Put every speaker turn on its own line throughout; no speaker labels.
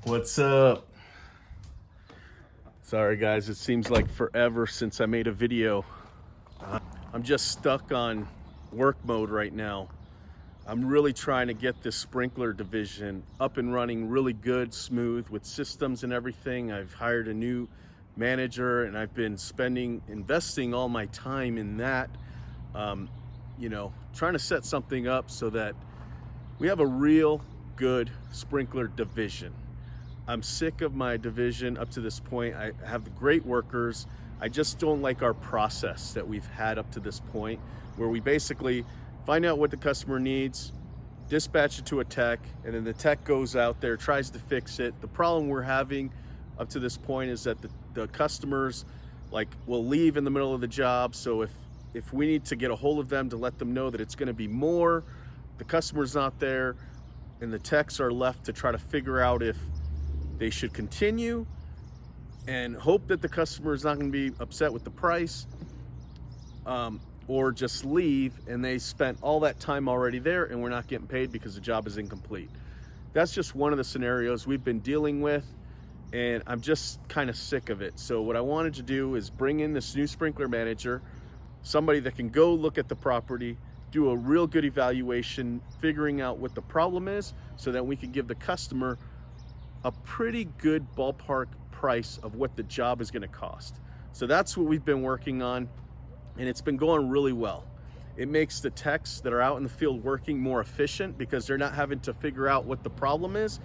What's up? Sorry guys, it seems like forever since I made a video. I'm just stuck on work mode right now. I'm really trying to get this sprinkler division up and running really good, smooth with systems and everything. I've hired a new manager and I've been investing all my time in that. Trying to set something up so that we have a real good sprinkler division. I'm sick of my division up to this point. I have great workers. I just don't like our process that we've had up to this point, where we basically find out what the customer needs, dispatch it to a tech, and then the tech goes out there, tries to fix it. The problem we're having up to this point is that the customers will leave in the middle of the job. So if we need to get a hold of them to let them know that it's going to be more, the customer's not there, and the techs are left to try to figure out if they should continue and hope that the customer is not going to be upset with the price, or just leave and they spent all that time already there and we're not getting paid because the job is incomplete. That's just one of the scenarios we've been dealing with, and I'm just kind of sick of it. So what I wanted to do is bring in this new sprinkler manager, somebody that can go look at the property, do a real good evaluation, figuring out what the problem is so that we can give the customer a pretty good ballpark price of what the job is going to cost. So that's what we've been working on, and it's been going really well. It makes the techs that are out in the field working more efficient because they're not having to figure out what the problem is.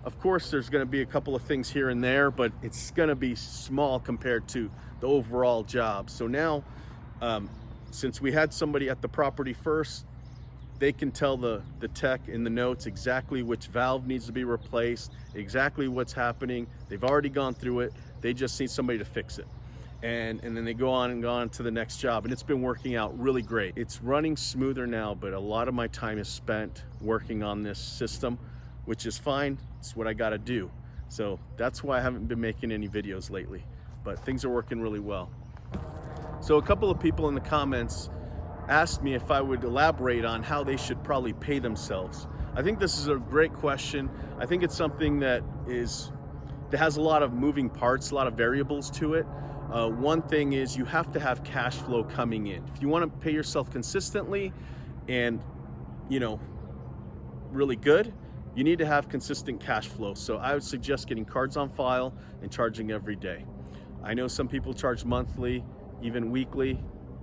Of course, there's going to be a couple of things here and there, but it's going to be small compared to the overall job. So now, since we had somebody at the property first, they can tell the tech in the notes exactly which valve needs to be replaced, exactly what's happening. They've already gone through it. They just need somebody to fix it. And then they go on to the next job, and it's been working out really great. It's running smoother now, but a lot of my time is spent working on this system, which is fine. It's what I gotta do. So that's why I haven't been making any videos lately, but things are working really well. So a couple of people in the comments asked me if I would elaborate on how they should probably pay themselves. I think this is a great question. I think it's something that has a lot of moving parts, a lot of variables to it. One thing is you have to have cash flow coming in. If you want to pay yourself consistently and really good, you need to have consistent cash flow. So I would suggest getting cards on file and charging every day. I know some people charge monthly, even weekly.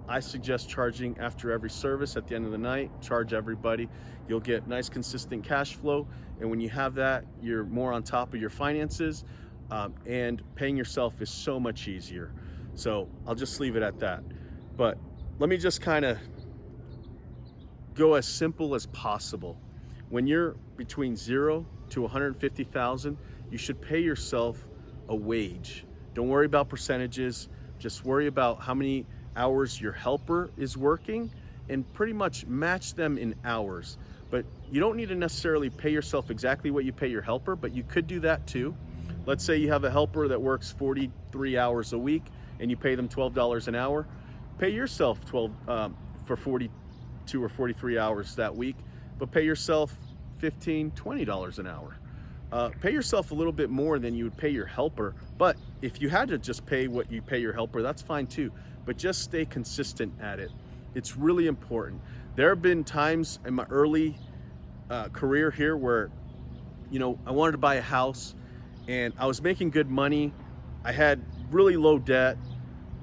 I suggest charging after every service at the end of the night. Charge everybody. You'll get nice consistent cash flow, and when you have that, you're more on top of your finances, and paying yourself is so much easier. So I'll just leave it at that. But let me just kind of go as simple as possible. When you're between 0 to 150,000, you should pay yourself a wage. Don't worry about percentages. Just worry about how many hours your helper is working and pretty much match them in hours. But you don't need to necessarily pay yourself exactly what you pay your helper, but you could do that too. Let's say you have a helper that works 43 hours a week and you pay them $12 an hour. Pay yourself 12 for 42 or 43 hours that week, but pay yourself $15, $20 an hour. Pay yourself a little bit more than you would pay your helper, but if you had to just pay what you pay your helper, that's fine too. But just stay consistent at it. It's really important. There have been times in my early career here where, I wanted to buy a house and I was making good money. I had really low debt,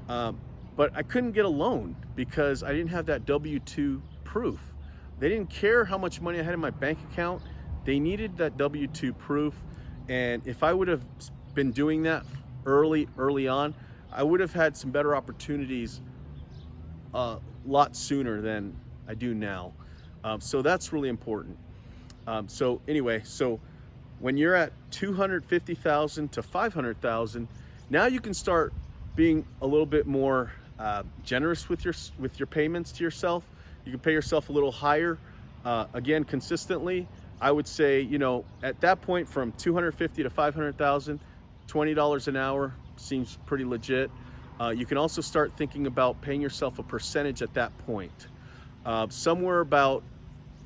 but I couldn't get a loan because I didn't have that W-2 proof. They didn't care how much money I had in my bank account. They needed that W-2 proof. And if I would have been doing that early on, I would have had some better opportunities a lot sooner than I do now. So that's really important. So when you're at 250,000 to 500,000, now you can start being a little bit more generous with your payments to yourself. You can pay yourself a little higher, again, consistently. I would say, at that point from 250 to 500,000, $20 an hour seems pretty legit. You can also start thinking about paying yourself a percentage at that point. Somewhere about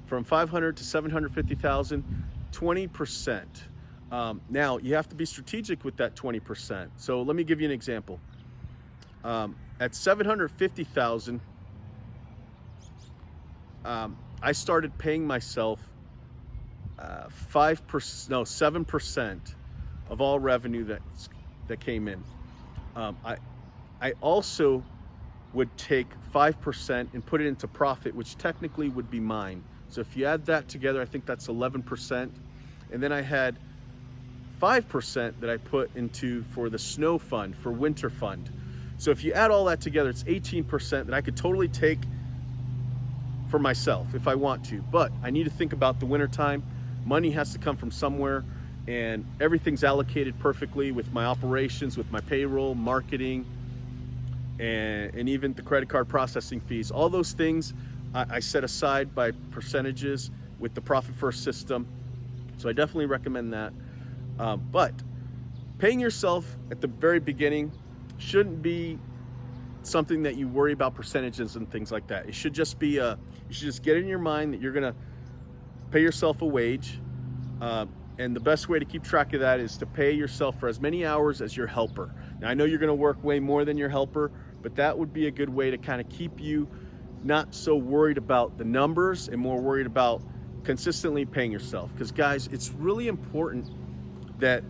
from 500 to 750,000, 20% Now you have to be strategic with that 20%. So let me give you an example. At 750,000, I started paying myself 5%, no, 7% of all revenue that came in. I also would take 5% and put it into profit, which technically would be mine. So if you add that together, I think that's 11%. And then I had 5% that I put into for the snow fund, for winter fund. So if you add all that together, it's 18% that I could totally take for myself if I want to. But I need to think about the winter time. Money has to come from somewhere, and everything's allocated perfectly with my operations, with my payroll, marketing, and even the credit card processing fees. All those things I set aside by percentages with the Profit First system. So I definitely recommend that. But paying yourself at the very beginning shouldn't be something that you worry about percentages and things like that. It should just be you should just get in your mind that you're gonna pay yourself a wage. And the best way to keep track of that is to pay yourself for as many hours as your helper. Now I know you're gonna work way more than your helper, but that would be a good way to kind of keep you not so worried about the numbers and more worried about consistently paying yourself. Because guys, it's really important that,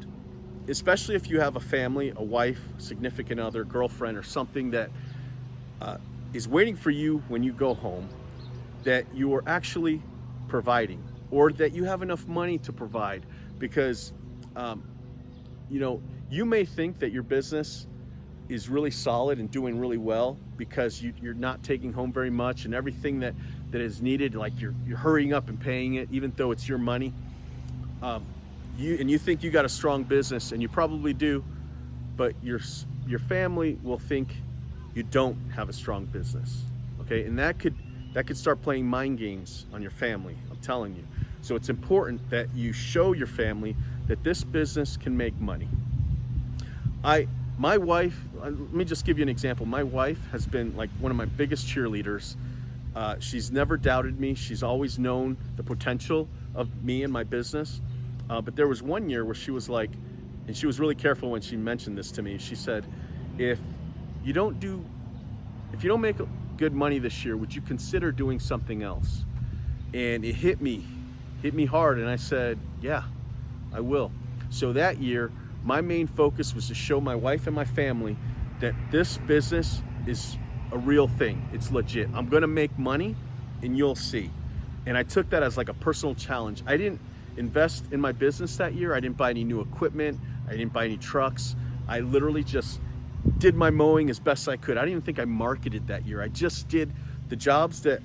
especially if you have a family, a wife, significant other, girlfriend, or something that is waiting for you when you go home, that you are actually providing, or that you have enough money to provide. Because you may think that your business is really solid and doing really well because you're not taking home very much, and everything that is needed, like you're hurrying up and paying it, even though it's your money. You think you got a strong business, and you probably do, but your family will think you don't have a strong business. Okay, and that could start playing mind games on your family, I'm telling you. So it's important that you show your family that this business can make money. My wife, let me just give you an example. My wife has been like one of my biggest cheerleaders. She's never doubted me. She's always known the potential of me and my business. But there was one year where she was like, and she was really careful when she mentioned this to me. She said, if you don't make good money this year, would you consider doing something else? And it hit me hard. And I said, yeah, I will. So that year, my main focus was to show my wife and my family that this business is a real thing. It's legit. I'm gonna make money, and you'll see. And I took that as like a personal challenge. I didn't invest in my business that year. I didn't buy any new equipment. I didn't buy any trucks. I literally just did my mowing as best I could. I didn't even think I marketed that year. I just did the jobs that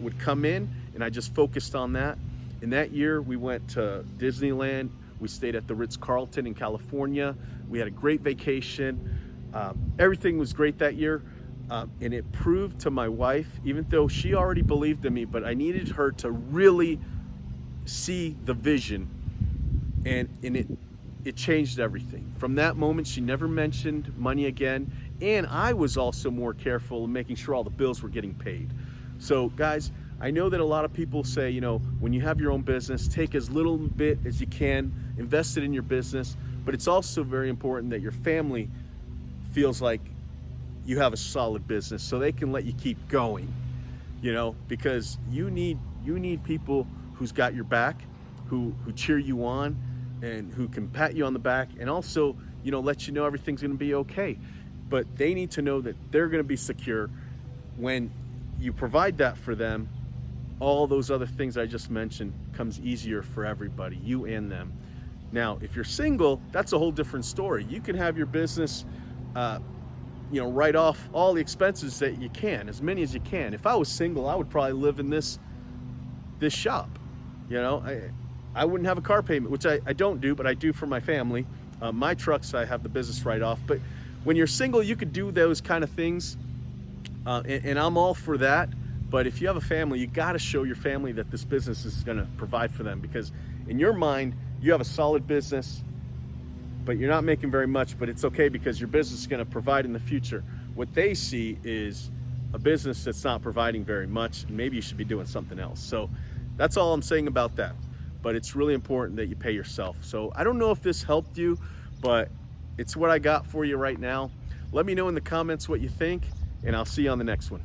would come in, and I just focused on that. And that year we went to Disneyland. We stayed at the Ritz-Carlton in California. We had a great vacation. Everything was great that year. And it proved to my wife, even though she already believed in me, but I needed her to really see the vision. And it changed everything. From that moment, she never mentioned money again. And I was also more careful in making sure all the bills were getting paid. So guys, I know that a lot of people say, when you have your own business, take as little bit as you can, invest it in your business, but it's also very important that your family feels like you have a solid business so they can let you keep going, because you need people who's got your back, who cheer you on, and who can pat you on the back, and also, let you know everything's gonna be okay. But they need to know that they're gonna be secure. When you provide that for them, all those other things I just mentioned comes easier for everybody, you and them. Now, if you're single, that's a whole different story. You can have your business, write off all the expenses that you can, as many as you can. If I was single, I would probably live in this shop. I wouldn't have a car payment, which I don't do, but I do for my family. My trucks, I have the business write off. But when you're single, you could do those kind of things, and I'm all for that. But if you have a family, you got to show your family that this business is going to provide for them, because in your mind, you have a solid business, but you're not making very much, but it's okay because your business is going to provide in the future. What they see is a business that's not providing very much, and maybe you should be doing something else. So that's all I'm saying about that. but it's really important that you pay yourself. So I don't know if this helped you, but it's what I got for you right now. Let me know in the comments what you think, and I'll see you on the next one.